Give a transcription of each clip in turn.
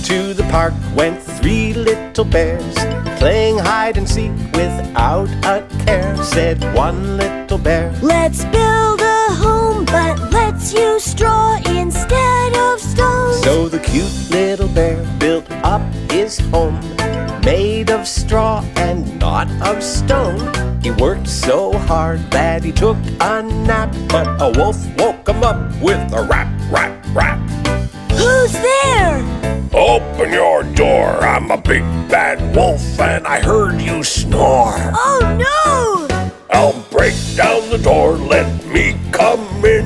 To the park went three little bears, playing hide and seek without a care. Said one little bear, "Let's build a home, but let's use straw instead of stone." So the cute little bear built up his home, made of straw and not of stone. He worked so hard that he took a nap, but a wolf woke him up with a rap, rap, rap. "Who's there?" Open your door, I'm a big bad wolf and I heard you snore. "Oh no!" I'll break down the door, let me come in.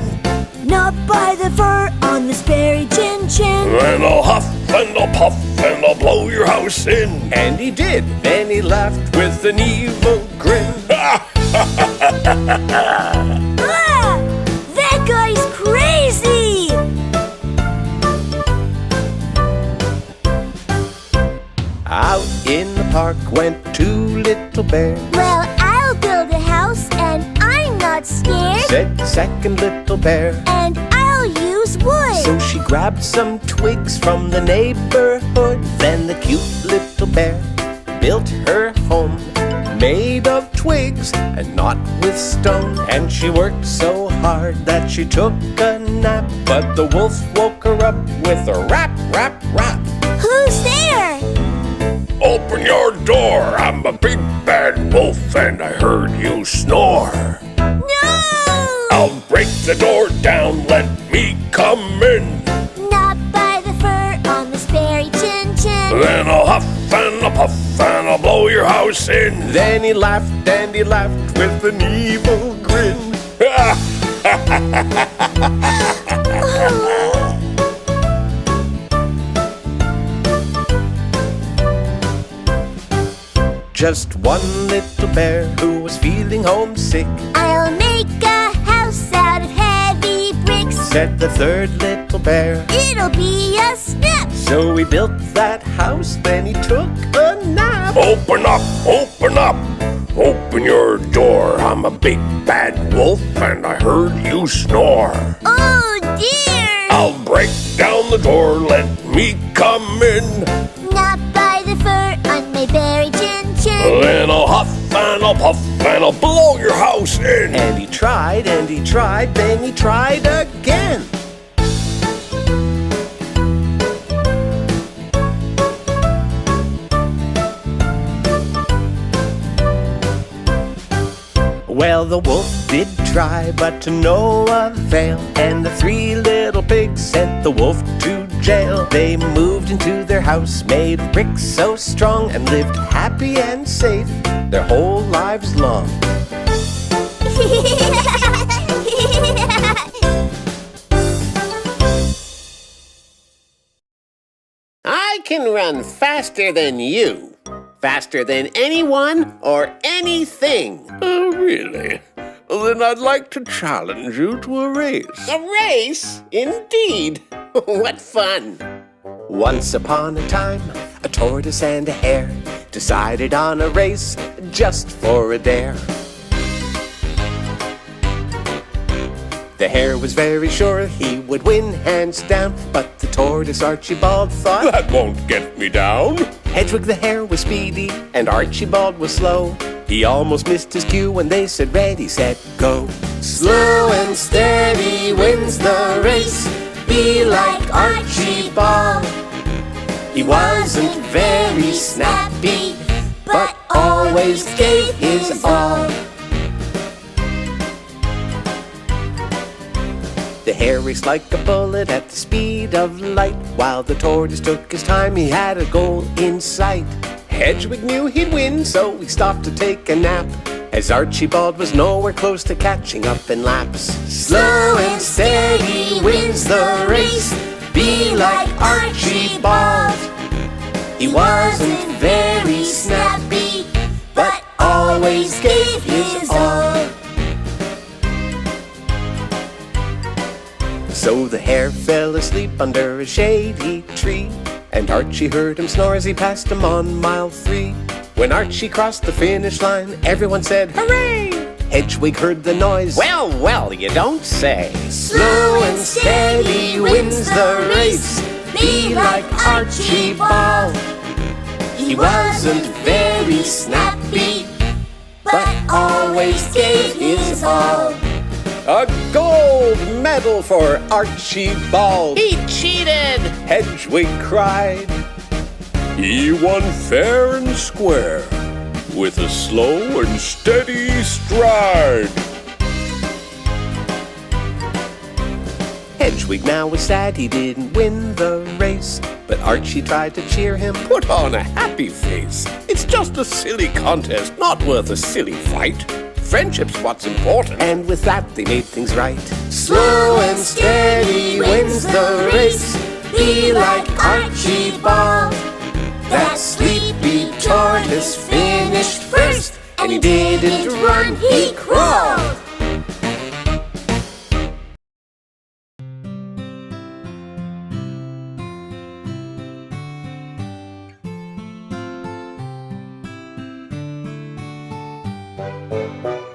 "Not by the fur on this berry chin-chin." And I'll huff and I'll puff and I'll blow your house in. And he did. Then he laughed with an evil grin. Ah! That guy's crazy! Out in the park went two little bears. "Well, I'll build a house and I'm not scared," said the second little bear. "And I'll use wood." So she grabbed some twigs from the neighborhood. Then the cute little bear built her home, made of twigs and not with stone. And she worked so hard that she took a nap, but the wolf woke her up with a rap, rap, rap. "Who's there?" Open your door, I'm a big bad wolf and I heard you snore. "No!" I'll break the door down, let me come in. "Not by the fur on this berry chin-chin." Then I'll huff and I'll puff and I'll blow your house in. Then he laughed and he laughed with an evil grin. Just one little bear who was feeling homesick. "I'll make a house out of heavy bricks," said the third little bear. "It'll be a snap." So he built that house, then he took a nap. Open up, open up, open your door. I'm a big bad wolf and I heard you snore. "Oh dear!" I'll break down the door, let me come in. "Not by the fur on my berry chin-chin." Then I'll huff and I'll puff and I'll blow your house in. And he tried, then he tried again. Well, the wolf did try, but to no avail. And the three little pigs sent the wolf to jail. They moved into their house made of bricks so strong, and lived happy and safe their whole lives long. I can run faster than you. Faster than anyone or anything. Oh, really? Then I'd like to challenge you to a race. A race? Indeed. What fun. Once upon a time, a tortoise and a hare decided on a race just for a dare. The hare was very sure he would win hands down, but the tortoise Archibald thought, "That won't get me down." Hedwig the hare was speedy and Archibald was slow. He almost missed his cue when they said ready, set, go. Slow and steady wins the race. Be like Archibald. He wasn't very snappy, but always gave his all. The hare raced like a bullet at the speed of light, while the tortoise took his time, he had a goal in sight. Hedwig knew he'd win, so he stopped to take a nap, as Archibald was nowhere close to catching up in laps. Slow and steady wins the race. Be like Archibald. He wasn't very snappy, but always gave his all. So the hare fell asleep under a shady tree, and Archie heard him snore as he passed him on mile 3. When Archie crossed the finish line, everyone said, hooray! Hedwig heard the noise. Well, well, you don't say. Slow and steady wins the race. be like Archibald. He wasn't very snappy, but always gave his all. A gold medal for Archibald. He cheated! Hedwig cried. He won fair and square, with a slow and steady stride. Hedwig now was sad he didn't win the race, but Archie tried to cheer him. Put on a happy face. It's just a silly contest, not worth a silly fight. Friendship's what's important. And with that they made things right. Slow and steady wins the race. Be like Archibald. That sleepy tortoise finished first, and he didn't run, he crawled.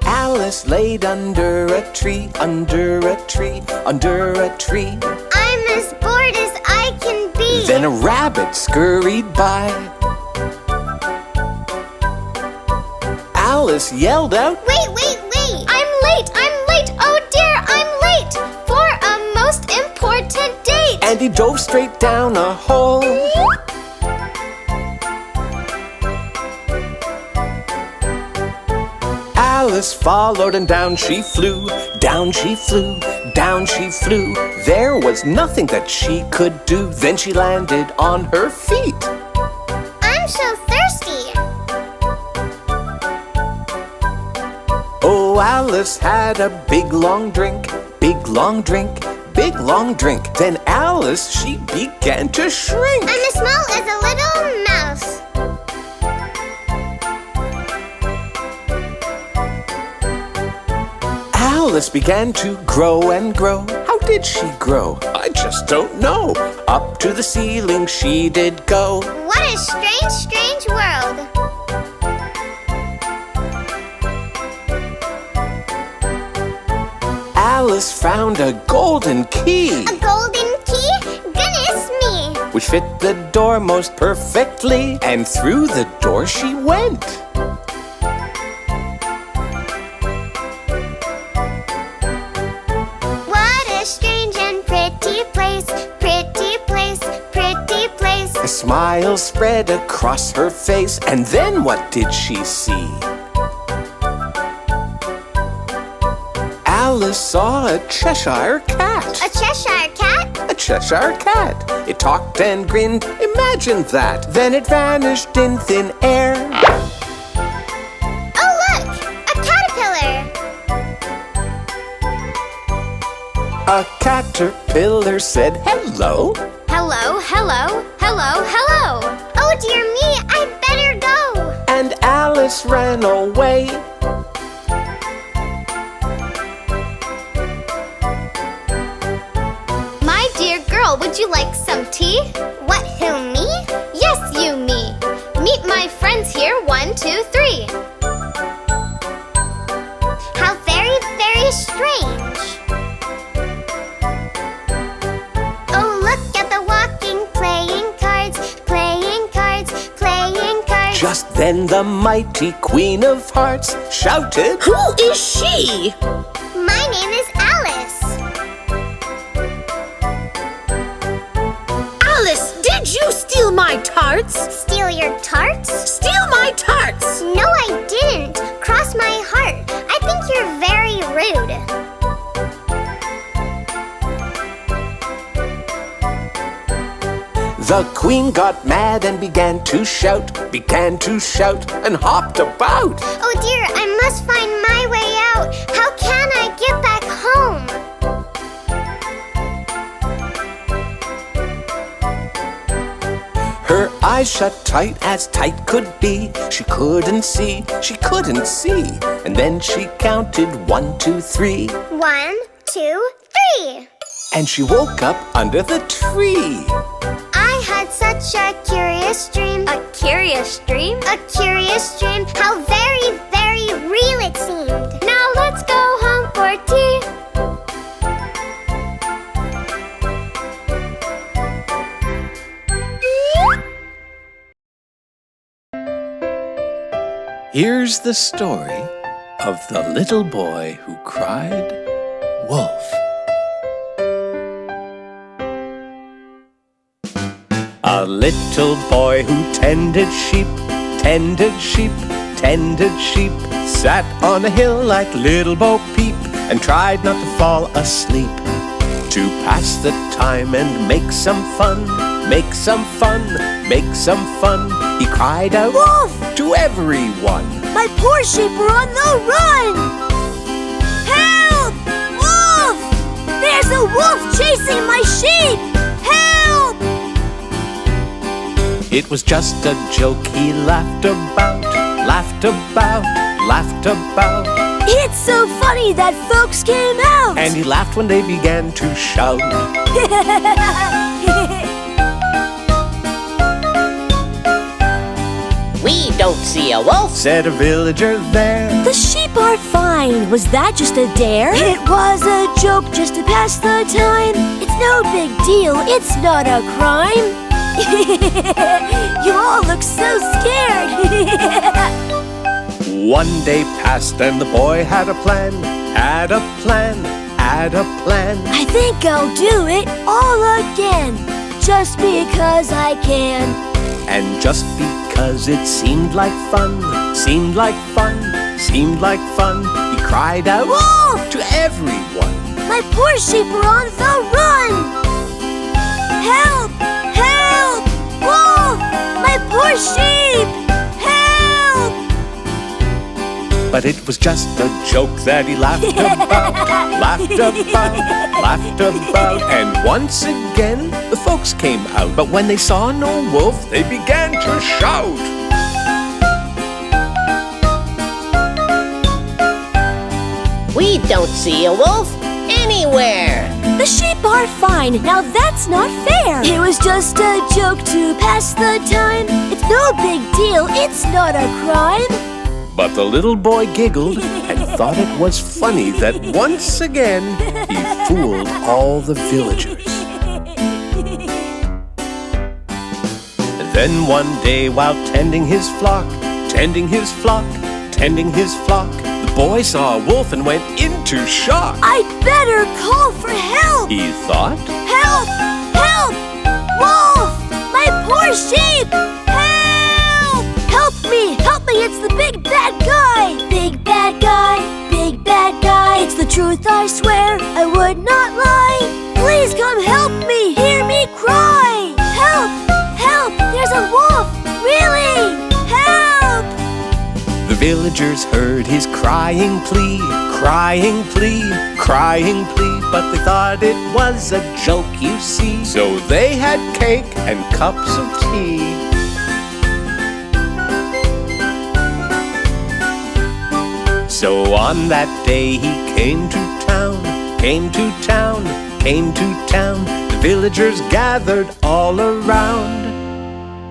Alice laid under a tree, under a tree, under a tree. I'm as bored as I can be. Then a rabbit scurried by. Alice yelled out, Wait, wait, wait! I'm late! Oh dear, I'm late for a most important date! and he dove straight down a hole. Alice followed and down she flew, down she flew, down she flew. There was nothing that she could do. Then she landed on her feet. I'm so thirsty! Oh, Alice had a big long drink, big long drink, big long drink. Then Alice, she began to shrink. I'm as small as a little mouse. Alice began to grow and grow. How did she grow? I just don't know. Up to the ceiling she did go. What a strange, strange world! Alice found a golden key, A golden key? Goodness me! which fit the door most perfectly, and through the door she went. What a strange and pretty place, pretty place, pretty place. A smile spread across her face, and then what did she see? Alice saw a Cheshire cat. A Cheshire cat? A Cheshire cat. It talked and grinned. Imagine that. Then it vanished in thin air. Oh look! A caterpillar! A caterpillar said hello. Hello, hello, hello, hello! Oh dear me, I'd better go! And Alice ran away. My dear girl, would you like some tea? What, who, me? Yes, you, me. Meet my friends here, 1, 2, 3. How very, very strange. Oh, look at the walking, playing cards, playing cards, playing cards. Just then the mighty Queen of Hearts shouted, Who is she? My name is Alice. Alice, did you steal my tarts? Steal your tarts? Steal my tarts! No, I didn't. Cross my heart. I think you're very rude. The Queen got mad and began to shout, and hopped about. Oh dear, I must find my way out. How can I get back home? Her eyes shut tight as tight could be. She couldn't see, and then she counted 1, 2, 3. 1, 2, 3. And she woke up under the tree. I had such a curious dream. A curious dream? A curious dream. How very, very real it seemed. Now let's go home for tea. Here's the story of the little boy who cried wolf. A little boy who tended sheep, tended sheep, tended sheep, sat on a hill like little Bo Peep and tried not to fall asleep. To pass the time and make some fun, make some fun, make some fun, he cried out, "Wolf!" to everyone. My poor sheep are on the run! Help! Wolf! There's a wolf chasing my sheep! Help! It was just a joke he laughed about, laughed about, laughed about. It's so funny that folks came out! And he laughed when they began to shout. We don't see a wolf, Said a villager there. The sheep are fine. Was that just a dare? It was a joke just to pass the time. It's no big deal. It's not a crime. You all look so scared. One day passed and the boy had a plan, had a plan, had a plan. I think I'll do it all again, just because I can. And just because it seemed like fun, seemed like fun, seemed like fun, he cried out, Wolf! to everyone. My poor sheep are on the run! Help! Help! Wolf! My poor sheep! Help! But it was just a joke that he laughed about, laughed about, laughed about. And once again, the folks came out. But when they saw no wolf, they began to shout. we don't see a wolf anywhere. The sheep are fine. Now that's not fair. It was just a joke to pass the time. It's no big deal. It's not a crime. But the little boy giggled and thought it was funny that once again he fooled all the villagers. And then one day while tending his flock, tending his flock, tending his flock, the boy saw a wolf and went into shock. I'd better call for help. He thought, Help! Help! Wolf! My poor sheep! Help! Help me! Help me! It's the big bad guy! Big bad guy! Big bad guy! It's the truth, I swear! I would not lie! Please come help me! Hear me cry! Help! Help! There's a wolf! Really? Help! the villagers heard his crying plea, crying plea, crying plea. But they thought it was a joke, you see. So they had cake and cups of tea. So on that day he came to town, came to town, came to town. The villagers gathered all around.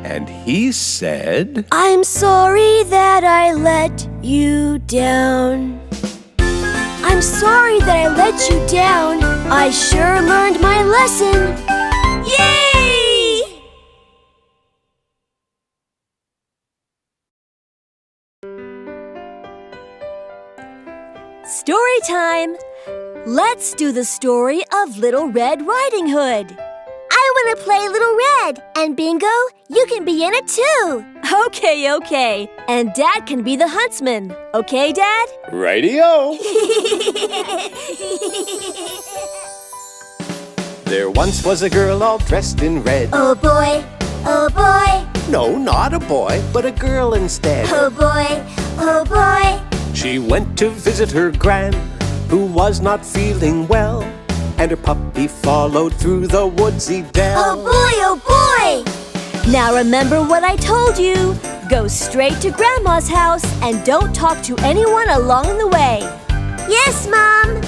And he said, I'm sorry that I let you down. I'm sorry that I let you down. I sure learned my lesson. Yay! Story time! Let's do the story of Little Red Riding Hood. I want to play Little Red. And Bingo, you can be in it too. Okay. And Dad can be the huntsman. Okay, Dad? "Radio." There once was a girl all dressed in red. Oh boy, oh boy, No, not a boy, but a girl instead. oh boy, oh boy. She went to visit her gran, who was not feeling well, and her puppy followed through the woodsy dell. Oh boy, oh boy! Now remember what I told you. Go straight to Grandma's house and don't talk to anyone along the way. Yes, Mom!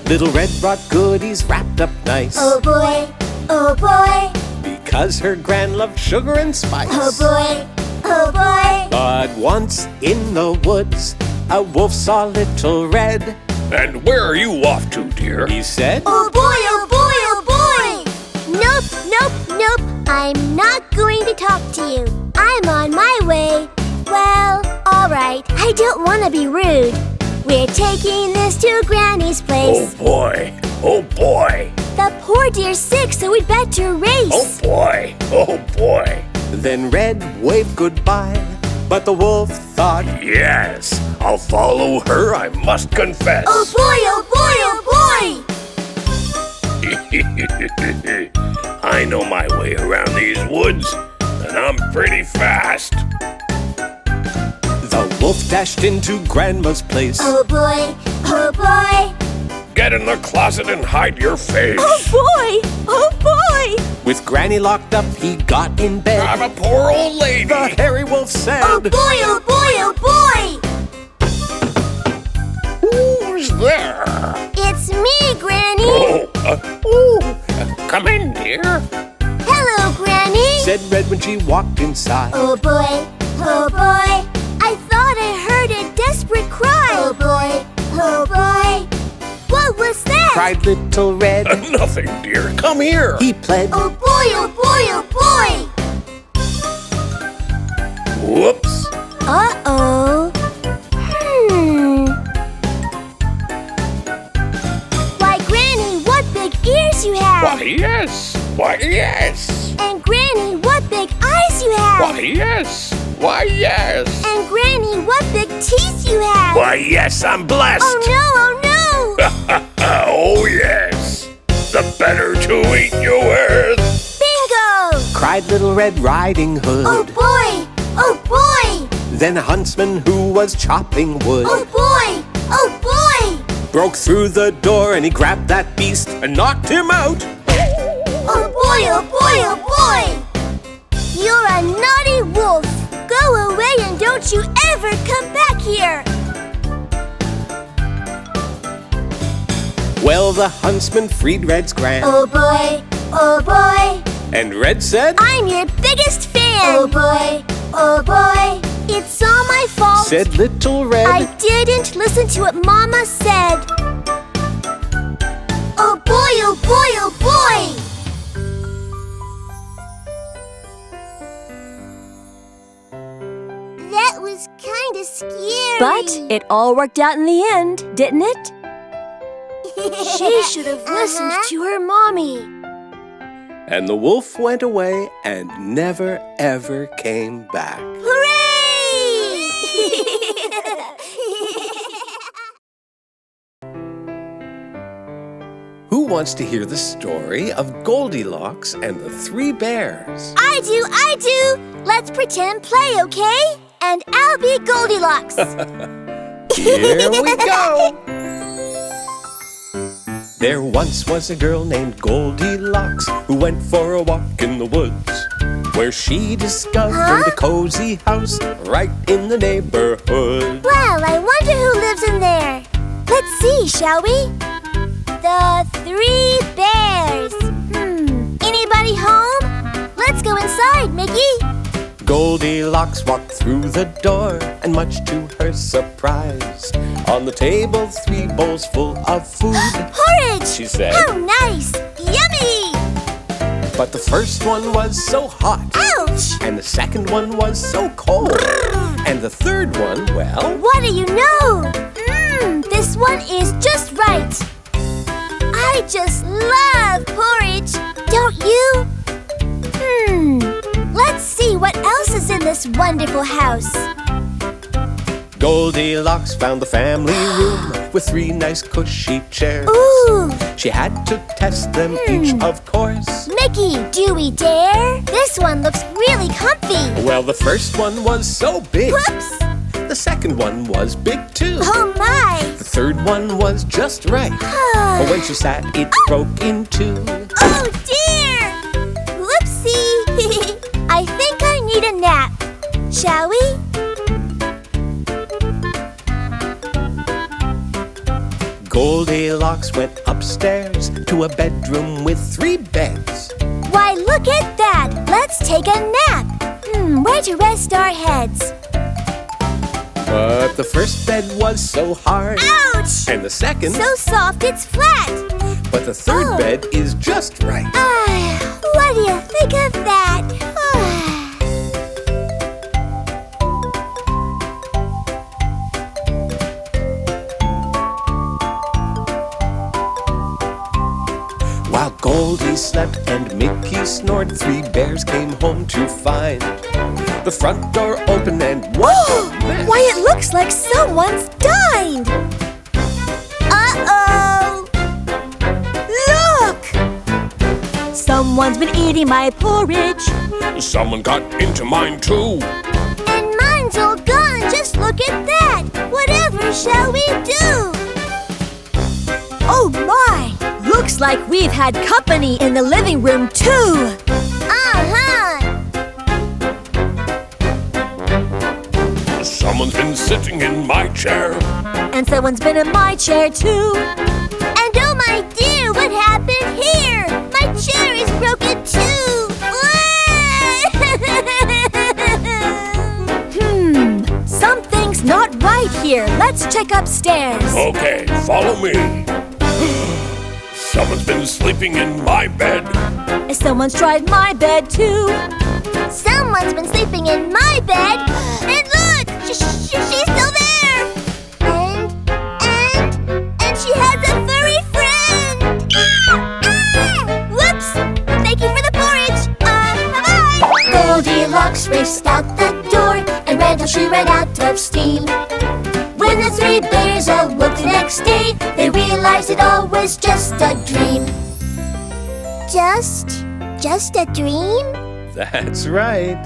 Little Red brought goodies wrapped up nice, Oh boy, oh boy, because her gran loved sugar and spice. oh boy, oh boy. But once in the woods, a wolf saw Little Red. And where are you off to, dear? He said, Oh boy, oh boy, oh boy! Nope, nope, nope. I'm not going to talk to you. I'm on my way. Well, all right. I don't want to be rude. We're taking this to Granny's place. Oh boy, oh boy. The poor dear's sick, so we'd better race. Oh boy, oh boy. Then Red waved goodbye, but the wolf thought, Yes, I'll follow her, I must confess. Oh boy, oh boy, oh boy! I know my way around these woods, and I'm pretty fast. the wolf dashed into Grandma's place. Oh boy, oh boy! Get in the closet and hide your face. Oh boy, oh boy! With Granny locked up, he got in bed. I'm a poor old lady. The hairy wolf said, Oh boy, oh boy, oh boy! Who's there? It's me, Granny! Come in, dear. Hello, Granny! said Red when she walked inside. Oh boy, oh boy! I thought I heard a desperate cry! Oh boy, oh boy! What was that? Cried little Red. Nothing, dear. Come here. He pled. Oh boy, oh boy, oh boy! Whoops. Uh-oh. Why, Granny, what big ears you have! Why, yes. Why, yes. And Granny, what big eyes you have! Why, yes. Why, yes. And Granny, what big teeth you have! Why, yes, I'm blessed. Oh no, oh no! Oh, yes. The better to eat you with. Bingo! Cried little Red Riding Hood. Oh boy! Oh boy! Then a huntsman who was chopping wood Oh boy! Oh boy! broke through the door and he grabbed that beast and knocked him out. Oh boy, oh boy, oh boy! You're a naughty wolf! Go away and don't you ever come back here! Well, the huntsman freed Red's grand. Oh boy, oh boy! And Red said, I'm your biggest fan! Oh boy, oh boy! It's all my fault! said little Red. I didn't listen to what Mama said! Oh boy, oh boy, oh boy! That was kinda scary. But it all worked out in the end, didn't it? She should have listened to her mommy. And the wolf went away and never ever came back. Hooray! Who wants to hear the story of Goldilocks and the 3 bears? I do! Let's pretend play, okay? And I'll be Goldilocks. Here we go! There once was a girl named Goldilocks who went for a walk in the woods, where she discovered a cozy house right in the neighborhood. Well, I wonder who lives in there. Let's see, shall we? The 3 bears. Anybody home? Let's go inside, Mickey. Goldilocks walked through the door, and much to her surprise, on the table 3 bowls full of food, Porridge! she said. How nice! Yummy! But the first one was so hot, Ouch! and the second one was so cold, and the third one, well, What do you know? This one is just right. I just love porridge, don't you? Let's see what else is in this wonderful house. Goldilocks found the family room with 3 nice cushy chairs. Ooh! She had to test them each, of course. Mickey, do we dare? This one looks really comfy. Well, the first one was so big. Whoops! The second one was big too. Oh my! The third one was just right. But when she sat, it broke in 2. Oh dear! Whoopsie! I think I need a nap. Shall we? Goldilocks went upstairs to a bedroom with 3 beds. Why, look at that! Let's take a nap. Where to rest our heads? But the first bed was so hard. Ouch! And the second, So soft it's flat. but the third bed is just right. What do you think of that? snored, 3 bears came home to find the front door open and what a mess. Why, it looks like someone's dined! Uh-oh! Look! Someone's been eating my porridge. Someone got into mine too. And mine's all gone, just look at that! Whatever shall we do? Oh my! Looks like we've had company in the living room too! Uh-huh! Someone's been sitting in my chair. And someone's been in my chair too. And oh my dear, what happened here? My chair is broken too! Something's not right here. Let's check upstairs. Okay, follow me. Someone's been sleeping in my bed. Someone's tried my bed too. Someone's been sleeping in my bed. And look, she's still there. And she has a furry friend. Whoops! Thank you for the porridge. Bye-bye. Goldilocks raced out the door and ran till she ran out of steam. When the 3 bears awoke the next day, they realized it all was just a dream. Just a dream? That's right.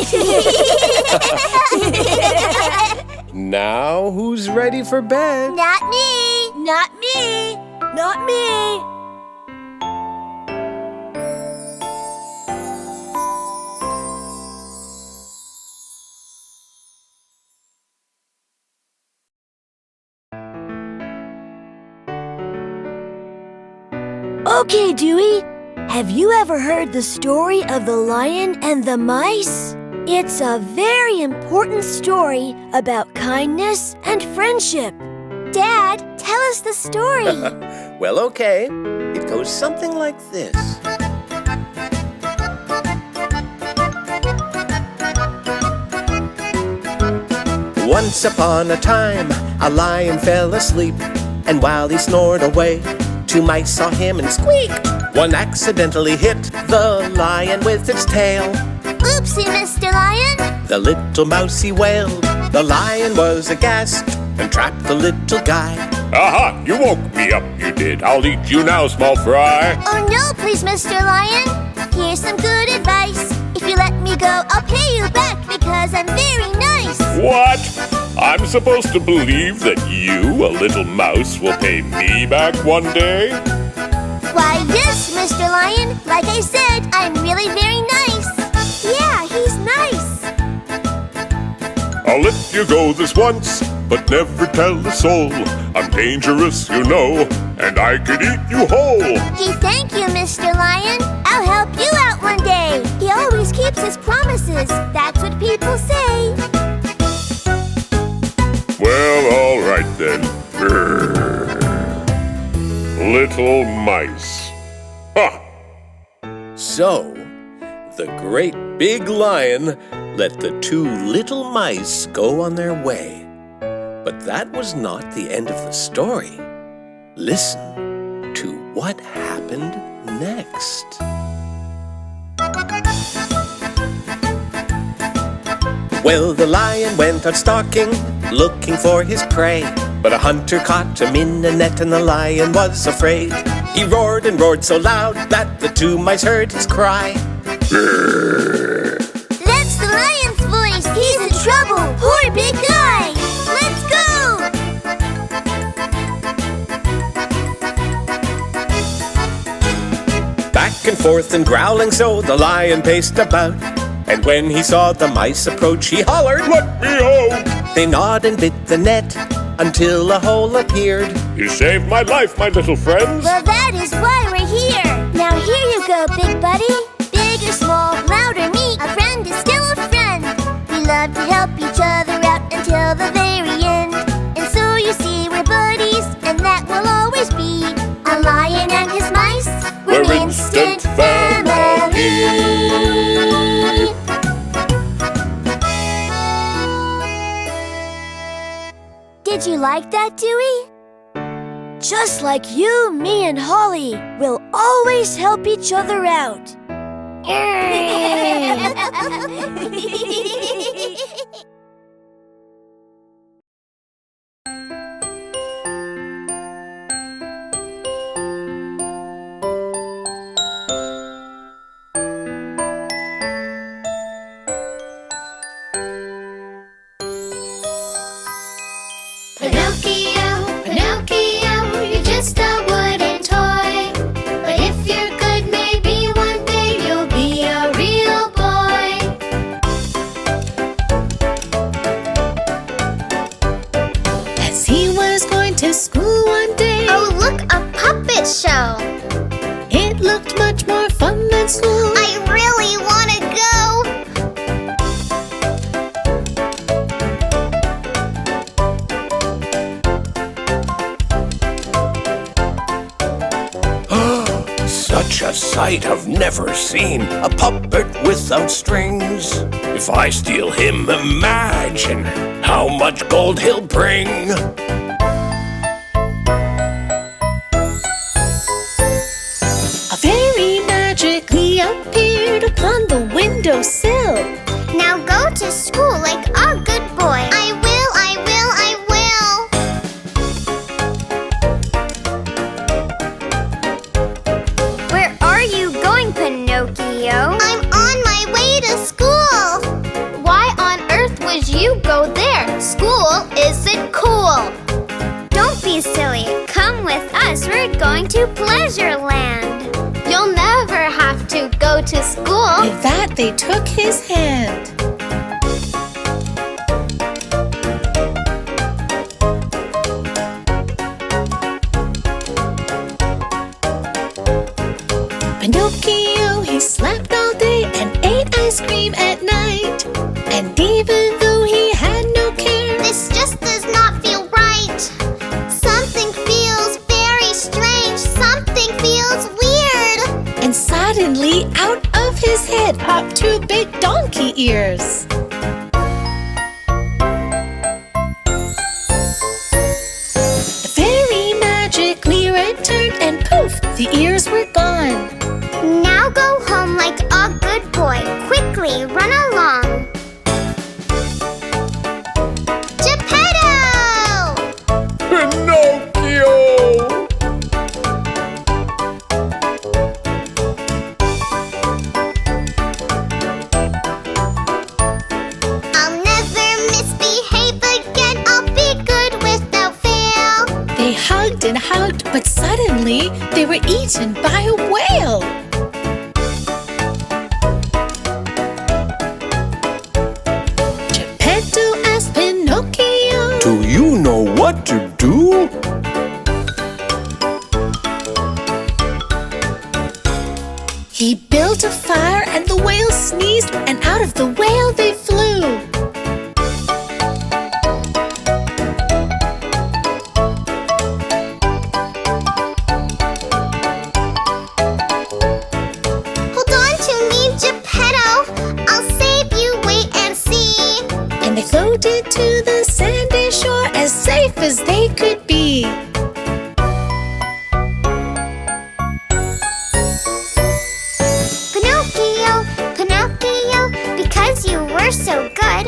Now, who's ready for bed? Not me! Not me! Not me! Okay, Dewey. Have you ever heard the story of the lion and the mice? It's a very important story about kindness and friendship. Dad, tell us the story. Well, okay. It goes something like this. Once upon a time, a lion fell asleep, and while he snored away, 2 mice saw him and squeaked. One accidentally hit the lion with its tail. Oopsie, Mr. Lion. The little mousey wailed. The lion was aghast and trapped the little guy. Aha! You woke me up, you did. I'll eat you now, small fry. Oh no, please, Mr. Lion. Here's some good advice. If you let me go, I'll pay you back because I'm very nice. What? I'm supposed to believe that you, a little mouse, will pay me back one day? Why, yes, Mr. Lion. Like I said, I'm really very nice. Yeah, he's nice. I'll let you go this once, but never tell a soul. I'm dangerous, you know, and I could eat you whole. Gee, thank you, Mr. Lion. I'll help you out one day. He always keeps his promises. That's what people say. Well, all right then. Grrr. Little mice. Ha! So, the great big lion let the 2 little mice go on their way. But that was not the end of the story. Listen to what happened next. Well, the lion went out stalking, looking for his prey. But a hunter caught him in a net and the lion was afraid. He roared and roared so loud that the 2 mice heard his cry. Grrr. That's the lion's voice. He's in trouble. Poor big guy. Let's go. Back and forth and growling so the lion paced about. And when he saw the mice approach, he hollered, Let me out! They gnawed and bit the net until a hole appeared. You saved my life, my little friends. Well, that is why we're here. Now here you go, big buddy. Big or small, loud or meek, a friend is still a friend. We love to help each other out until the very end. And so you see we're buddies, and that will always be. A lion and his mice, we're instant family. Did you like that, Dewey? Just like you, me, and Holly, we'll always help each other out. Pinocchio, Pinocchio, you're just a wooden toy. But if you're good, maybe one day you'll be a real boy. As he was going to school one day, Oh, look, a puppet show. it looked much more fun than school. I really want to go. Such a sight I've never seen, a puppet without strings. If I steal him, imagine how much gold he'll bring. A fairy magically appeared upon the windowsill. Now go to school like a good boy. I will, I will, I will. Where are you going, Pinocchio? I'm on my way to school. Why on earth would you go there? School isn't cool. Don't be silly. Come with us. We're going to Pleasureland. You'll never have to go to school. With that, they took his hand. Pinocchio, he slept all day and ate ice cream at night. And even though he had no care, This just does not feel right. Something feels very strange. Something feels weird. and suddenly out of his head popped two big donkey ears. The fairy magically returned and poof, the ears were gone. Now go home like a good boy. Quickly run along. Geppetto! Pinocchio! I'll never misbehave again. I'll be good without fail. They hugged and hugged, but suddenly they were eaten by a whale. Geppetto asked Pinocchio, Do you know what to do? he built a fire and the whale sneezed, and out of the whale they flew. Hold on to me, Geppetto. I'll save you. Wait and see. And they floated to the sandy shore as safe as they could be. Pinocchio, Pinocchio, because you were so good,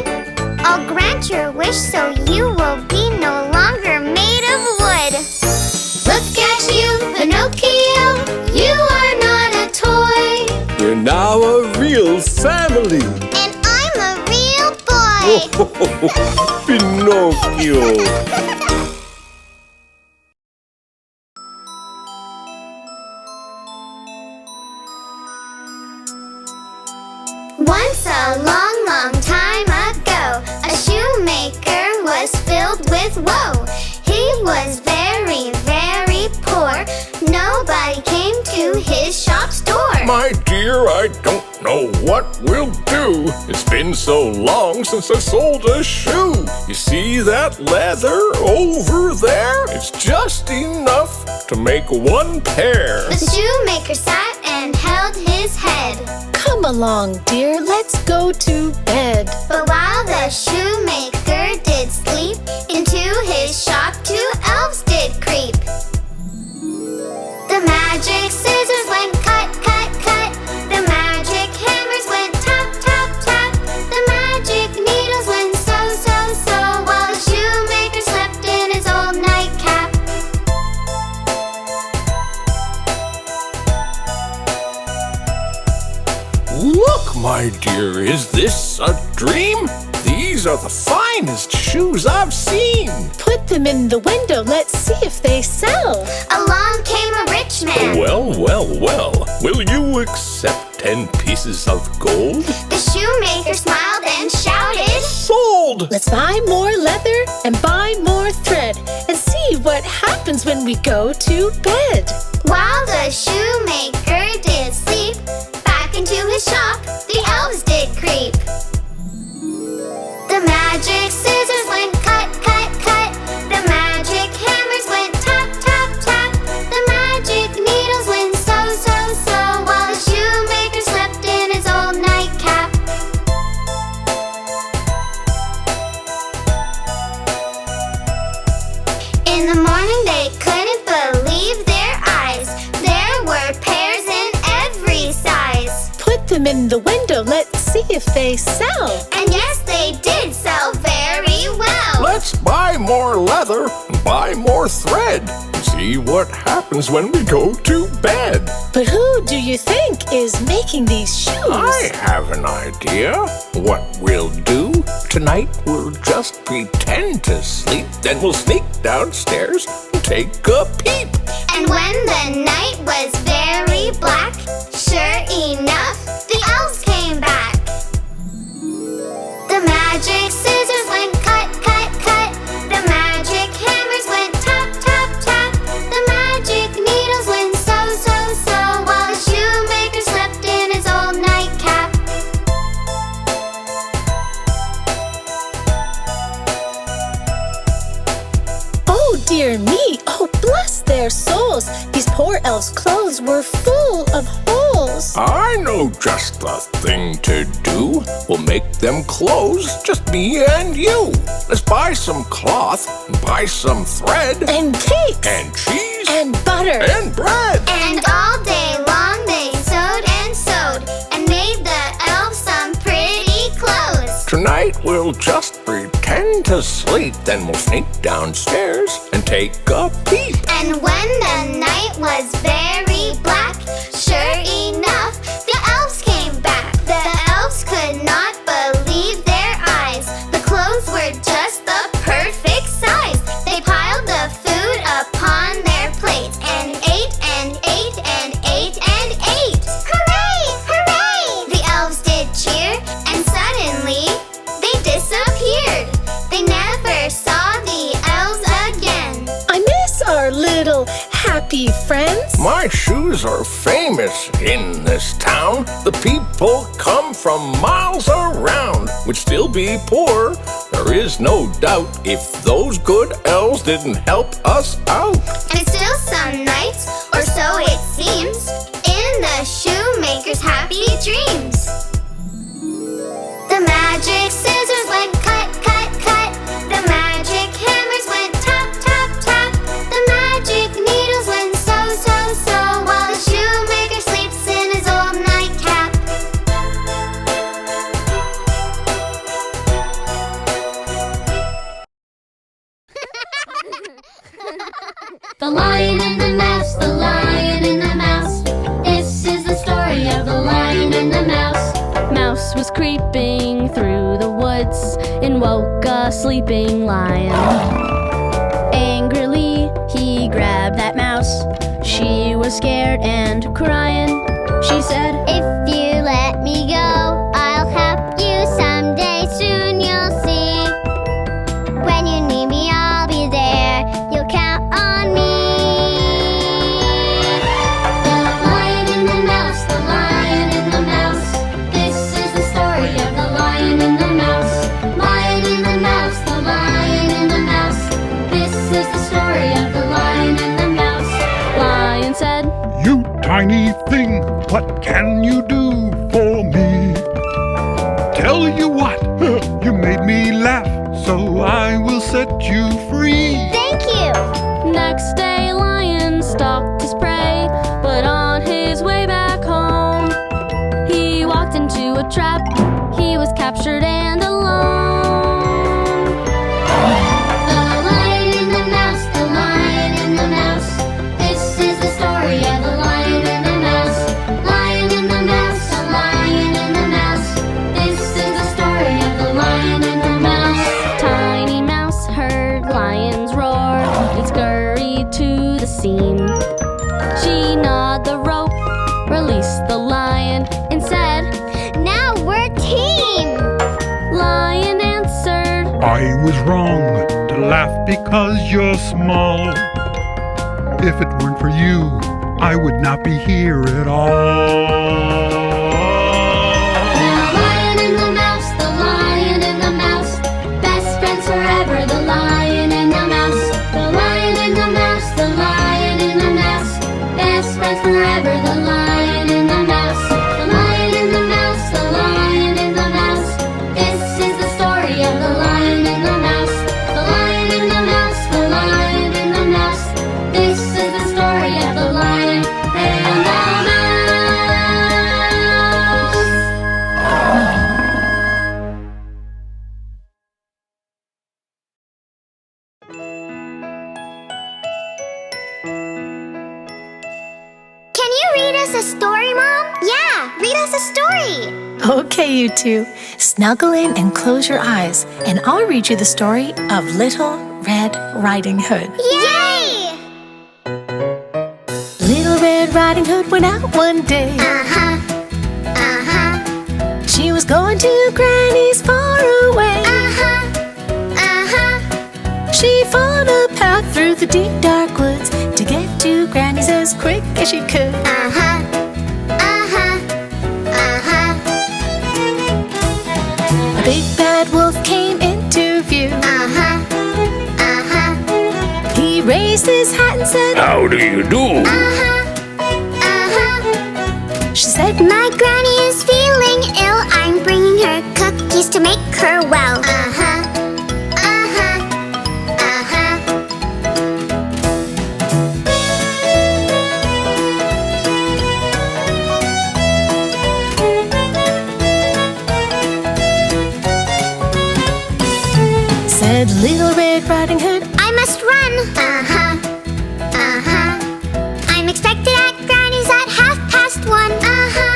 I'll grant your wish so you will be no longer made of wood. Look at you, Pinocchio, you are not a toy, You're now a real family. and I'm a real boy. Pinocchio. Once a long, long time ago, a shoemaker was filled with woe. He was very, very poor. Nobody came to his shop's door. My dear, I don't know what we'll do. It's been so long since I sold a shoe. You see that leather over there? It's just enough to make one pair. The shoemaker sat and held his head. Come along, dear, let's go to bed. But while the shoemaker did sleep, into his shop 2 elves did creep. The magic scissors went cut, cut, cut. The magic dear, is this a dream? These are the finest shoes I've seen. Put them in the window, let's see if they sell. Along came a rich man. Well, well, well, will you accept 10 pieces of gold? The shoemaker smiled and shouted, Sold! Let's buy more leather and buy more thread and see what happens when we go to bed. While the shoemaker did sleep, back into his shop the elves did creep. The magic scissors went cut, cut, cut. The magic hammers went tap, tap, tap. The magic needles went so, so, so, while the shoemaker slept in his old nightcap. In the morning they couldn't believe their eyes. There were pears in every size. Put them in the window, let's see if they sell. And yes, they did sell very well. Let's buy more leather and buy more thread and see what happens when we go to bed. But who do you think is making these shoes? I have an idea. What we'll do tonight, we'll just pretend to sleep. Then we'll sneak downstairs and take a peep. And when the night was very black, sure enough, the elves came back. The magic scissors went cut, cut, cut. The magic hammers went tap, tap, tap. The magic needles went so, so, so, while the shoemaker slept in his old nightcap. Oh dear me, oh bless their souls. These poor elves' clothes were full of holes. I know just the thing to do. We'll make them clothes, just me and you. Let's buy some cloth, and buy some thread, And cakes. and cheese, And butter. and bread. And all day long they sewed and made the elves some pretty clothes. Tonight we'll just pretend to sleep. Then we'll sneak downstairs and take a peep. And when the night was very black, sure enough, the elves came back. The elves could not believe their eyes. The clothes were just the perfect size. They piled the food upon their plates and ate and ate and ate and ate. Hooray! Hooray! The elves did cheer, and suddenly they disappeared. They never saw the elves again. I miss our little happy friends. My shoes are famous in this town. The people come from miles around. Would still be poor, there is no doubt, if those good elves didn't help us out. And still some nights, or so it seems, in the shoemaker's happy dreams. The magic scissors went cut, cut, cut. The magic hammers went tap, tap, tap. The magic needles went so, so, so, while the shoemaker sleeps in his old nightcap. The Lion and the Mouse, the Lion and the Mouse. This is the story of the Lion and the Mouse. Mouse was creeping through the woods and woke a sleeping lion. Angrily, he grabbed that mouse. She was scared and crying. She said, If you let me go, I'll help you someday. Soon you'll see. When you need me, I'll be there. You'll count on me. The Lion and the Mouse, the Lion and the Mouse. This is the story of the Lion and the Mouse. Lion and the Mouse, the Lion and the Mouse. This is the story of the Lion and the Mouse. Lion said, You tiny thing, what can you do for me? Tell you what, you made me laugh, so I will set you free. Thank you. Next day, Lion stalked his prey, but on his way back home, he walked into a trap. He was captured and alone. The Lion and the Mouse, the Lion and the Mouse. This is the story of the Lion and the Mouse. Lion and the Mouse, the Lion and the Mouse. I was wrong to laugh because you're small. If it weren't for you, I would not be here at all. The lion and the mouse, the lion and the mouse, best friends forever, the lion and the mouse. The lion and the mouse, the lion and the mouse, best friends forever, the lion and the mouse. The lion and the mouse, the lion and the mouse, this is the story of the lion and the mouse. The lion and the mouse, the lion and the mouse, this is the story of the lion and the mouse. Can you read us a story, Mom? Yeah, read us a story. Okay, you two, snuggle in and close your eyes, and I'll read you the story of Little Red Riding Hood. Yay! Little Red Riding Hood went out one day. Uh-huh. Uh-huh. She was going to Granny's far away. Uh-huh. Uh-huh. She followed a path through the deep dark woods to get to Granny's as quick as she could. Uh-huh. Uh-huh. Uh-huh. A big bad wolf came into view. Uh-huh. Uh-huh. He raised his hat and said, How do you do? Uh-huh. Uh-huh. She said, My granny is feeling ill. I'm bringing her cookies to make her well. Uh-huh. Uh-huh. Uh-huh. said Little Red Riding Hood, I must run. Uh-huh. Uh-huh. I'm expected at Granny's at 1:30. Uh-huh.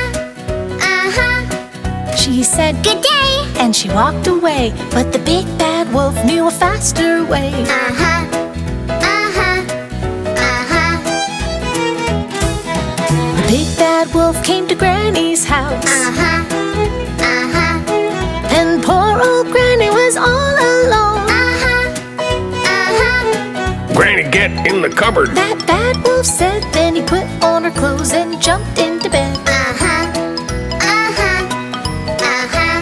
Uh-huh. she said, Good day. and she walked away. But the big bad wolf knew a faster way. Uh-huh. Uh-huh. Uh-huh. The big bad wolf came to Granny's house. Uh-huh. Uh-huh. And poor old Granny was all alone. Uh-huh. Uh-huh. Granny, get in the cupboard. That bad wolf said, then he put on her clothes and jumped into bed. Uh-huh. Uh-huh. Uh-huh.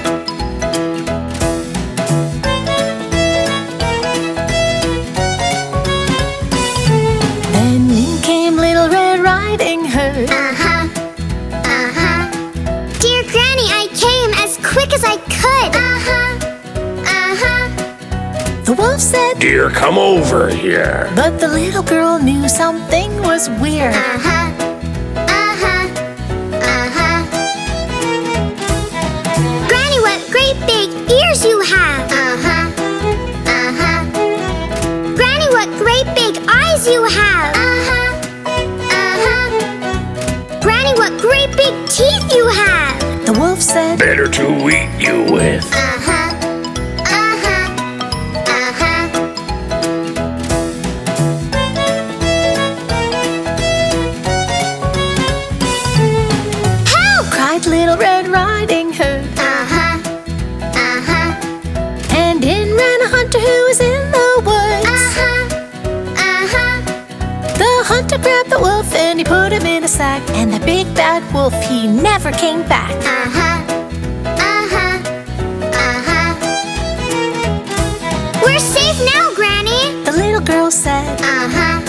Then in came Little Red Riding Hood. Uh-huh. Uh-huh. Dear Granny, I came as quick as I could. Uh-huh. Uh-huh. The wolf said, Dear, come over here. but the little girl knew something was weird. Uh-huh. Uh-huh. Uh-huh. Granny, what great big ears you have. Uh-huh. Uh-huh. Granny, what great big eyes you have. Uh-huh. Uh-huh. Granny, what great big teeth you have. The wolf said, Better to eat you with. Uh-huh. Uh-huh. Uh-huh. Help! cried Little Red Riding Hood. Uh-huh. Uh-huh. And in ran a hunter who was in the woods. Uh-huh. Uh-huh. The hunter grabbed the wolf and he put him in a sack. And the big bad wolf, he never came back. Uh-huh. Uh-huh. Uh-huh. We're safe now, Granny. The little girl said, Uh-huh.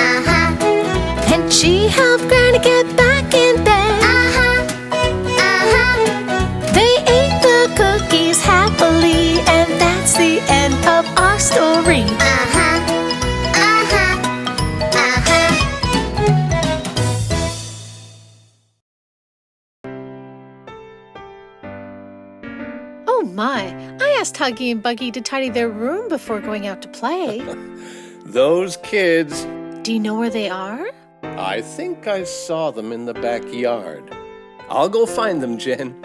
Uh-huh. and she helped Granny get back in bed. Uh-huh. Uh-huh. They ate the cookies happily, and that's the end of our story. Uh-huh. Uh-huh. Uh-huh. Oh my, I asked Huggy and Buggy to tidy their room before going out to play. Those kids, Do you know where they are? I think I saw them in the backyard. I'll go find them, Jen.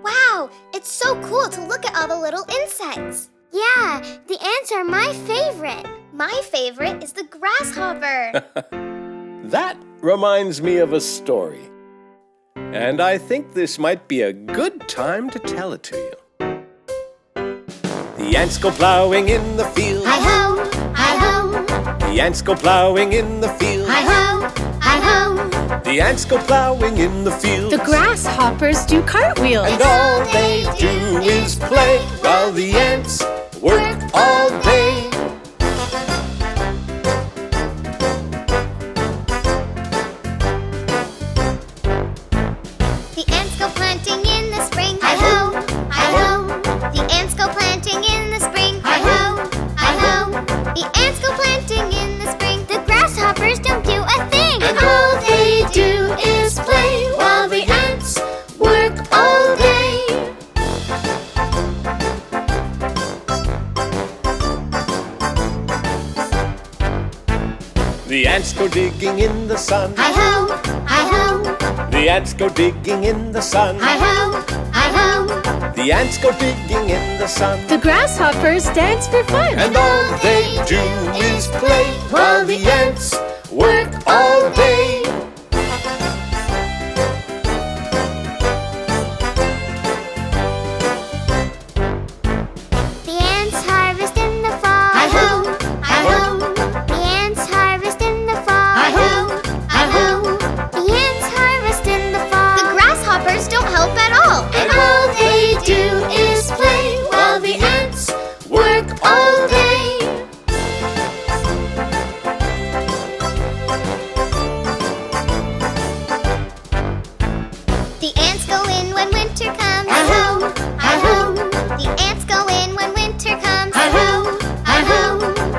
Wow, it's so cool to look at all the little insects. Yeah, the ants are my favorite. My favorite is the grasshopper. That reminds me of a story. And I think this might be a good time to tell it to you. The ants go plowing in the field. Hi-ho, hi-ho, The ants go plowing in the field. hi-ho, hi-ho. The ants go plowing in the field. The grasshoppers do cartwheels. And all they do is play while the ants work all day. The ants go planting in the spring. Hi-ho, hi-ho. The ants go planting in the spring. Hi-ho, hi-ho. The ants go planting in the spring. The grasshoppers don't do a thing. And all they do is play while the ants work all day. The ants go digging in the sun. Hi-ho, hi-ho. The ants go digging in the sun. Hi-ho, hi-ho. The ants go digging in the sun. The grasshoppers dance for fun. And all they do is play while the ants work all day. The ants harvest in the fall. Hi-ho, hi-ho. The ants harvest in the fall. Hi-ho, hi-ho. The ants harvest in the fall. The grasshoppers don't help at all. And all they do is play while the ants work all day. The ants go in when winter comes. Hi-ho, hi-ho. The ants go in when winter comes. Hi-ho, hi-ho.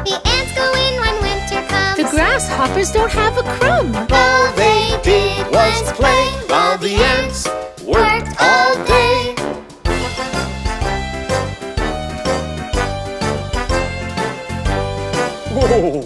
The ants go in when winter comes. The grasshoppers don't have a crumb. All they did was play while the ants worked all day. Whoa.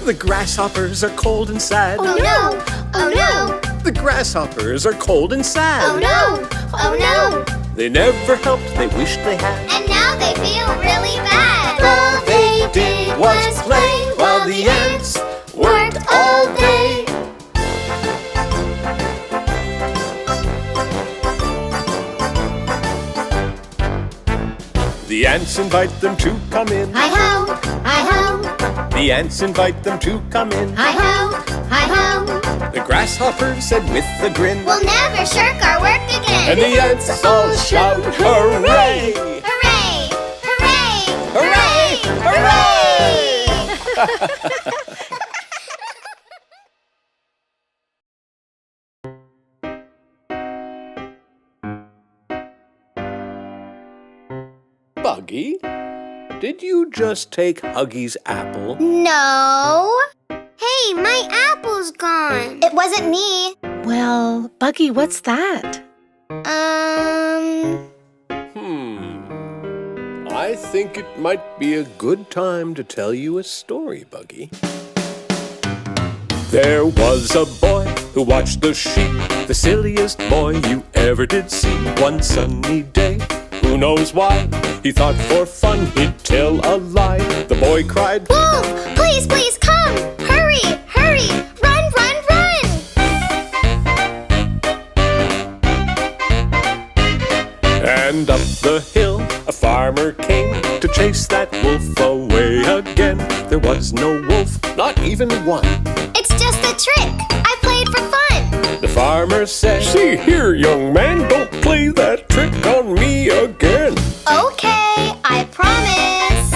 The grasshoppers are cold and sad. Oh no, oh no, The grasshoppers are cold and sad. oh no, oh no. They never helped, they wished they had. And now they feel really bad. All they did was play while the ants worked all day. The ants invite them to come in. Hi-ho, hi-ho, The ants invite them to come in. hi-ho, hi-ho. The grasshopper said with a grin. We'll never shirk our work again. And the ants all shout, hooray! Hooray! Hooray! Hooray! Hooray! Buggy, did you just take Huggy's apple? No. Hey, my apple's gone. It wasn't me. Well, Buggy, what's that? I think it might be a good time to tell you a story, Buggy. There was a boy who watched the sheep, the silliest boy you ever did see. One sunny day, who knows why, he thought for fun he'd tell a lie. The boy cried, Wolf, please, please come. Hurry, hurry. Run, run, run. and up the hill a farmer came to chase that wolf away again. There was no wolf, not even one. It's just a trick. I played for fun. The farmer said, "See here, young man, don't play that trick on me again." Okay, I promise.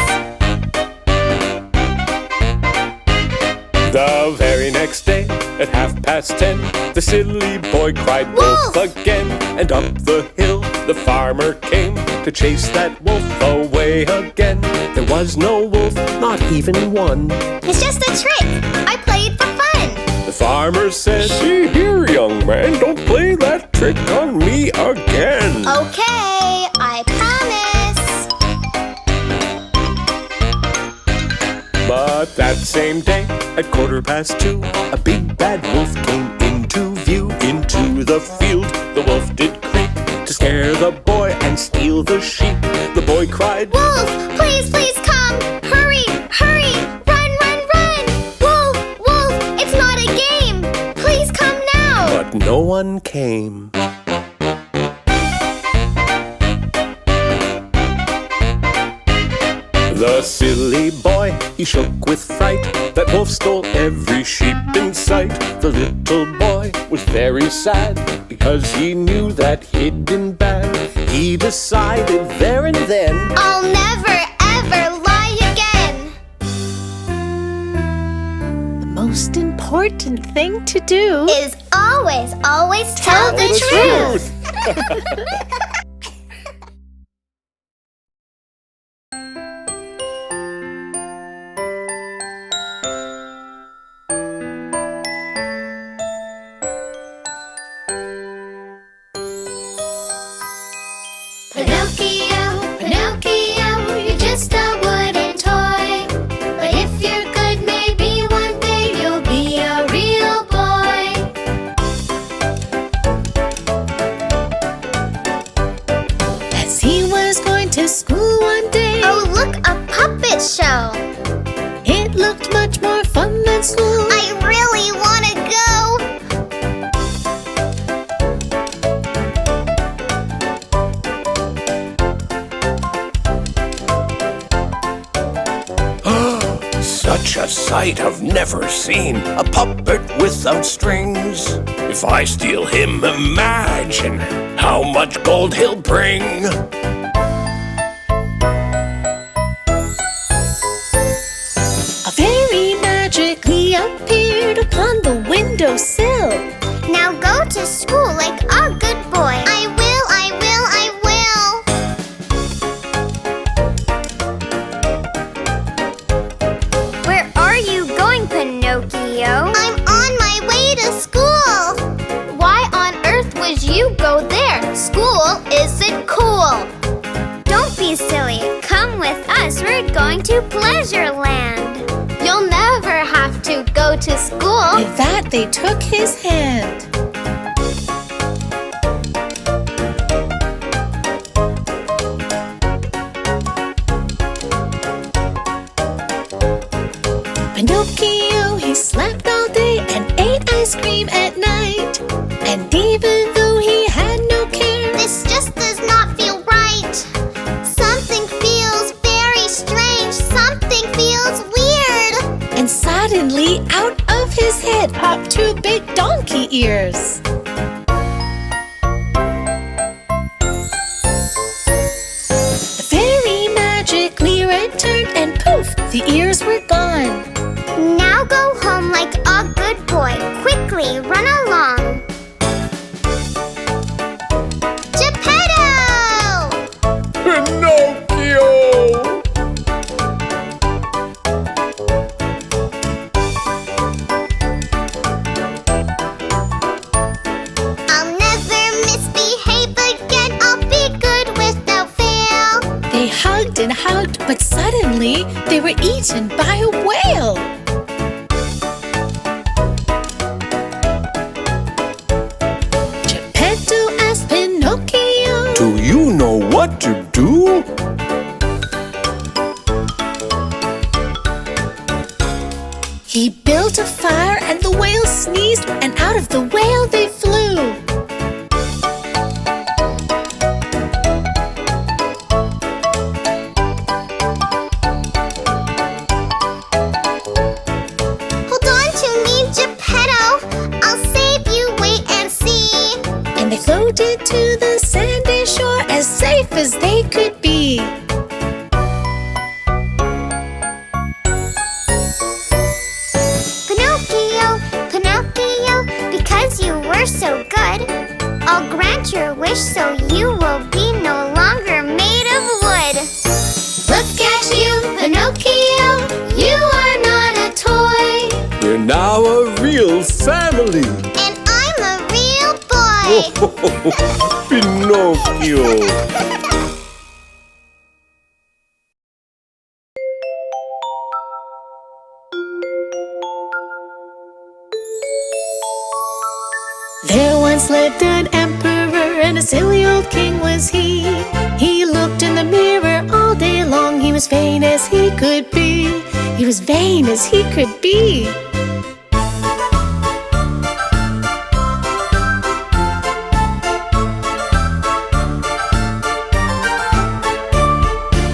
The very next day, at 10:30, the silly boy cried wolf again. And up the hill the farmer came to chase that wolf away again. There was no wolf, not even one. It's just a trick. I played for fun. The farmer said, "See here, young man, don't play that trick on me again." Okay, I promise. But that same day, at 2:15, a big bad wolf came into view. Into the field the wolf did creep to scare the boy and steal the sheep. The boy cried, Wolf, please, please come. Hurry, hurry. Run, run, run. Wolf, wolf, it's not a game. Please come now. but no one came. The silly boy, he shook with fright. That wolf stole every sheep in sight. The little boy was very sad, because he knew that he'd been bad. He decided there and then, I'll never ever lie again. The most important thing to do Is always, always tell the truth. Pinocchio, Pinocchio, you're just a wooden toy. But if you're good, maybe one day you'll be a real boy. as he was going to school one day. Oh, look, a puppet show. It looked much more fun than school. I really want to go. Such a sight I've never seen, a puppet without strings. If I steal him, imagine how much gold he'll bring. A fairy magically appeared upon the windowsill. Now go to school like a good boy. I will, I will, I will. Where are you going, Pinocchio? I'm on my way to school. Why on earth would you go there? School isn't cool. Don't be silly. Come with us. We're going to Pleasureland. You'll never have to go to school. With that, they took his hand. Pinocchio, he slept all day and ate ice cream at night. And even though he had no care, This just does not feel right. Something feels very strange. Something feels weird. and suddenly out of his head popped two big donkey ears. The fairy magically returned and poof, the ears were gone. Now go home like a good boy. Quickly run along. Geppetto! Pinocchio! I'll never misbehave again. I'll be good without fail. They hugged and hugged, but suddenly they were eaten by a whale. Geppetto asked Pinocchio, Do you know what to do? he built a fire and the whale sneezed, and out of the whale they flew. Hold on to me, Geppetto. I'll save you. Wait and see. And they floated to the sandy shore as safe as they could be. Pinocchio, Pinocchio, because you were so good, I'll grant your wish so you will be no longer made of wood. Look at you, Pinocchio, you are not a toy. we're now a real family. And I'm a real boy. Pinocchio. There once lived an emperor, and a silly old king was he. He looked in the mirror all day long. He was vain as he could be. He was vain as he could be.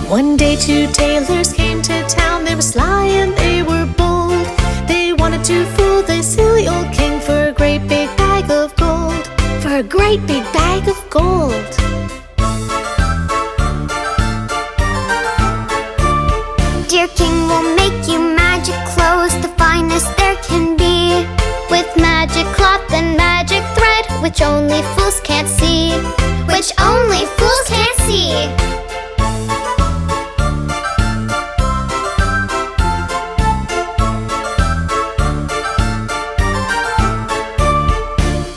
One day two tailors came to town. They were sly and they were bold. They wanted to fool the silly old king for a great big bag of gold. For a great big bag of gold. Dear king, we'll make you magic clothes, the finest there can be, with magic cloth and magic thread, which only fools can't see, which only fools can't see.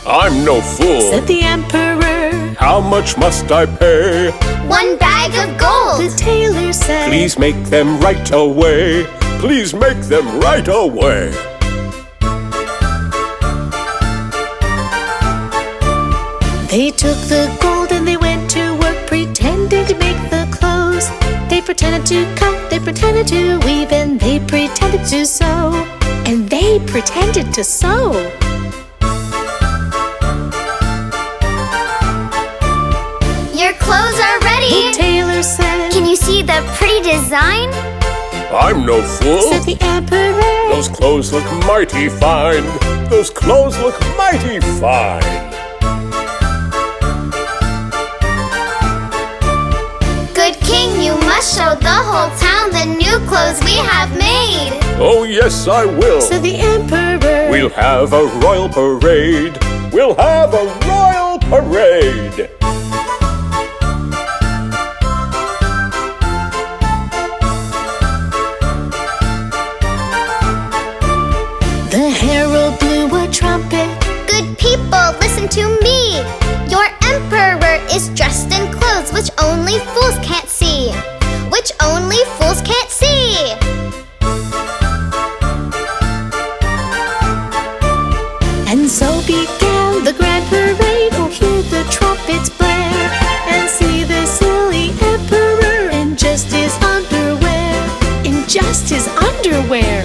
I'm no fool, said the emperor. How much must I pay? 1 bag of gold, The tailor said. Please make them right away. Please make them right away. They took the gold and they went to work, pretending to make the clothes. They pretended to cut, they pretended to weave, and they pretended to sew. And they pretended to sew. your clothes are ready. The tailor said. Can you see the pretty design? I'm no fool, said the emperor. Those clothes look mighty fine. Those clothes look mighty fine. Good king, you must show the whole town the new clothes we have made. Oh yes, I will, said the emperor. We'll have a royal parade. We'll have a royal parade. The herald blew a trumpet. Good people, listen to me. Your emperor is dressed in clothes which only fools can't see. Which only fools can't see. And so began the grand parade. Oh, hear the trumpets blare, and see the silly emperor in just his underwear. In just his underwear.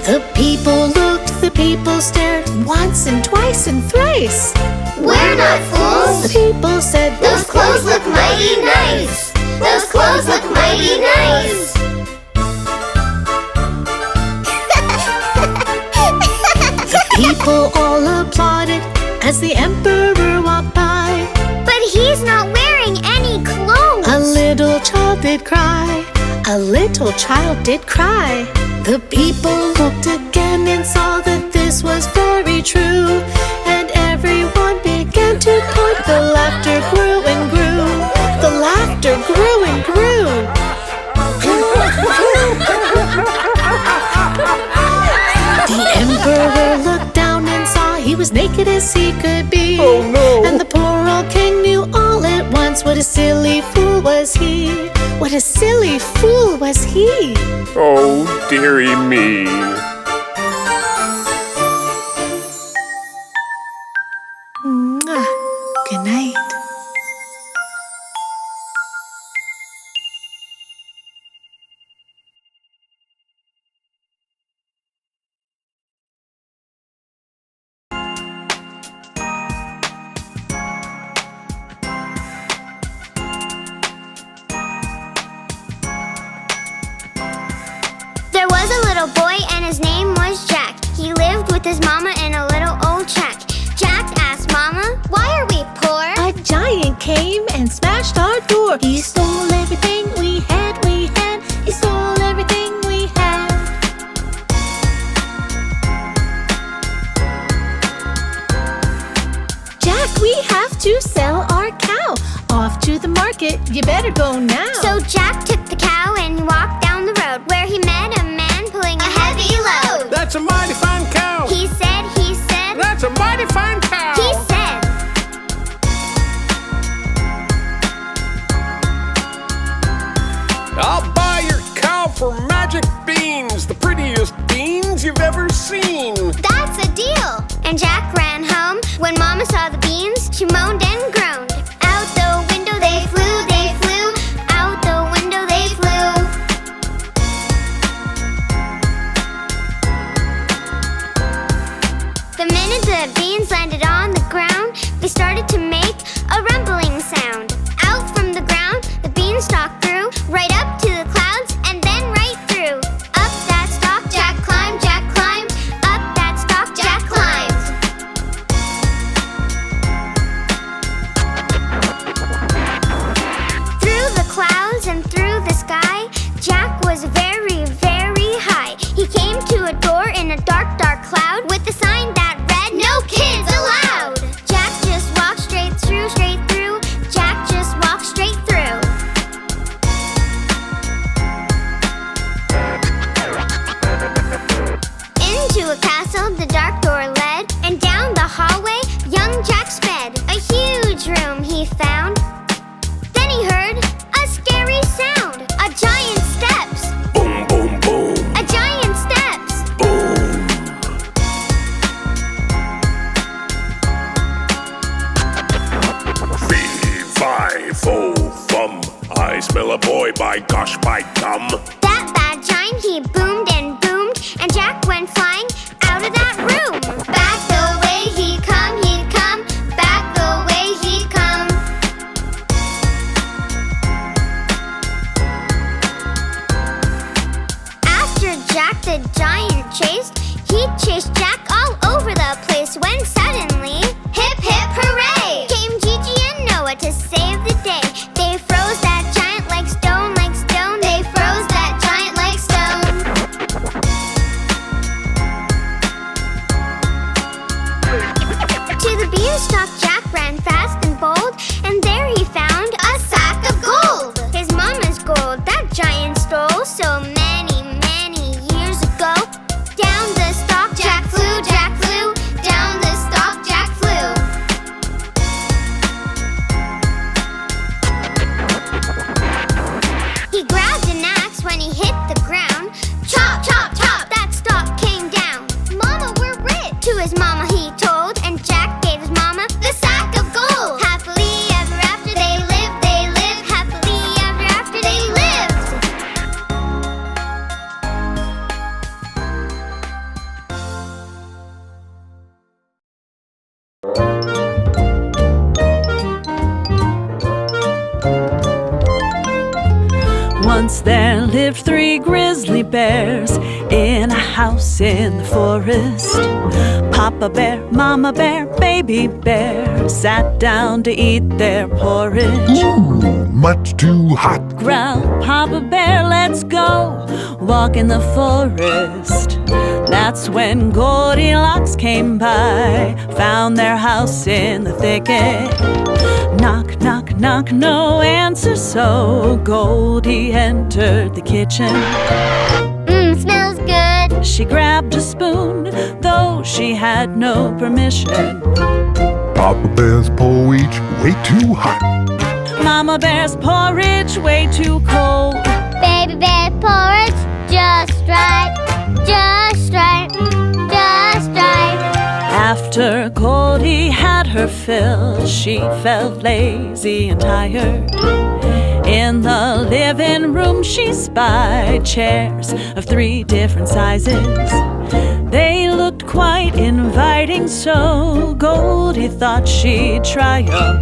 The people looked, the people stared, once and twice and thrice. We're not fools. The people said, Those clothes look mighty nice. Those clothes look mighty nice. The people all applauded as the emperor walked by. But he's not wearing any clothes. A little child did cry. A little child did cry. The people looked again and saw that this was very true. And everyone began to point. The laughter grew and grew. The laughter grew and grew. The emperor looked down and saw he was naked as he could be. Oh no! And the poor old king knew all at once what a silly fool was he. What a silly fool was he. Oh, dearie me. Mwah. Good night. There was a little boy and his name was Jack. He lived with his mama in a little old shack. Jack asked Mama, why are we poor? A giant came and smashed our door. He stole everything we had, we had. He stole everything we had. Jack, we have to sell our cow. Off to the market, you better go now. So Jack took the cow and walked down the road, where he met a man pulling a heavy load. That's a mighty fine cow. He said, That's a mighty fine cow. he said. I'll buy your cow for magic beans, the prettiest beans you've ever seen. That's a deal. And Jack ran home. When Mama saw the beans, she moaned and groaned. Out the window they flew, they flew. Out the window they flew. The minute the beans landed on the ground, they started to make a rumbling sound. Out from the ground, the beanstalk grew, right up to the clouds and then right through. was very, very high. He came to a door in a dark, dark cloud with a sign that read, "No kids allowed." Jack just walked straight through, straight through. Jack just walked straight through. Into a castle the dark door led, and down the hallway young Jack sped. A huge room he found. Then he heard a scary sound. A giant steps. Boom, boom, boom. A giant steps. Boom. Fee, fi, fo, fum. I smell a boy, by gosh, by gum. That bad giant, he boomed and boomed, and Jack went flying out of that room. Back the way he'd come, back the way he'd come. After Jack the giant chased, he chased Jack all over the place when suddenly, hip hip hooray! Came Gigi and Noah to save the day. They froze that giant like stone, like stone. They froze that giant like stone. To the beanstalk Jack ran fast and bold, and there he found a sack of gold. His mama's gold that giant stole so many, many years ago. Down the stalk Jack flew, Jack flew. Down the stalk Jack flew. He grabbed an axe when he hit the ground. Chop, chop, chop, that stalk came down. Mama, we're rich, to his mama he told, and Jack gave his mama the sack of gold. Happily ever after they lived, happily ever after they lived. Once there lived 3 grizzly bears in a house in the forest. Papa bear, mama bear, baby bear sat down to eat their porridge. Ooh, much too hot. Growled Papa bear, let's go walk in the forest. That's when Goldilocks came by, found their house in the thicket. Knock, knock, knock, no answer, so Goldie entered the kitchen. Smells good. She grabbed a spoon, though she had no permission. Papa Bear's porridge way too hot. Mama Bear's porridge way too cold. Baby bear porridge just right, just right, just right. After Goldie had her fill, she felt lazy and tired. In the living room she spied chairs of 3 different sizes. They looked quite inviting, so Goldie thought she'd try 'em.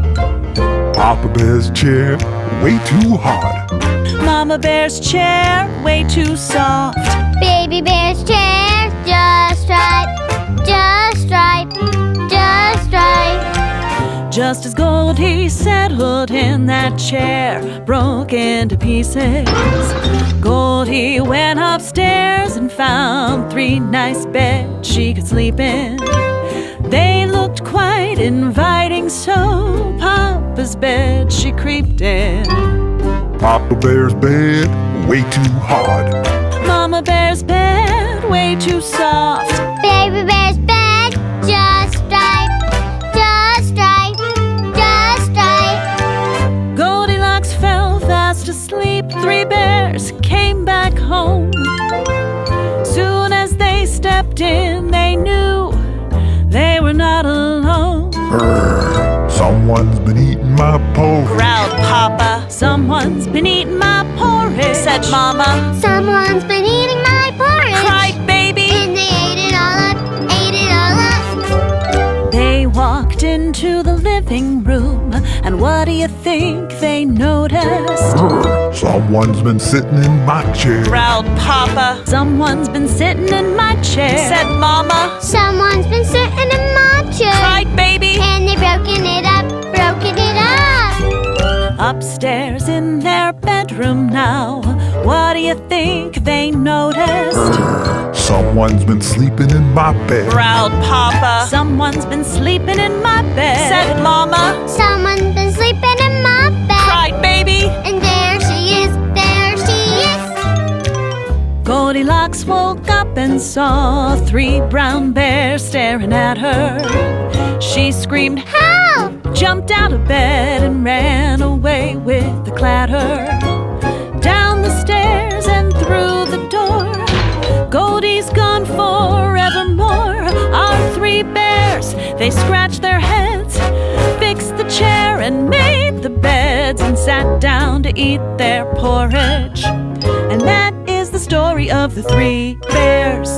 Papa Bear's chair way too hard. Mama Bear's chair way too soft. Baby bear's chair just right, just right, just right. Just as Goldie settled in that chair, broke into pieces, Goldie went upstairs and found 3 nice beds she could sleep in. They looked quite inviting, so Papa's bed she creeped in. Papa Bear's bed way too hard. Mama Bear's bed way too soft. Baby bear's bed just right, just right, just right. Goldilocks fell fast asleep. 3 bears came back home. Soon as they stepped in, they knew they were not alone. Someone's been eating my porridge. Growled Papa. Someone's been eating my porridge, said Mama. Someone's been eating my porridge, Cried Baby. and they ate it all up, ate it all up. They walked into the living room, and what do you think they noticed? Someone's been sitting in my chair. Growled Papa. Someone's been sitting in my chair, said Mama. Someone's been sitting in my chair, Cried Baby. and they've broken it up, broken it up. Upstairs in their bed bedroom now. What do you think they noticed? Someone's been sleeping in my bed. Growled Papa. Someone's been sleeping in my bed. Said Mama. Someone's been sleeping in my bed. Cried Baby. And there she is, there she is. Goldilocks woke up and saw 3 brown bears staring at her. She screamed, Help! Jumped out of bed and ran away with the clatter. Down the stairs and through the door. Goldie's gone forevermore. Our 3 bears, they scratched their heads, fixed the chair and made the beds, and sat down to eat their porridge. And that is the story of the 3 bears.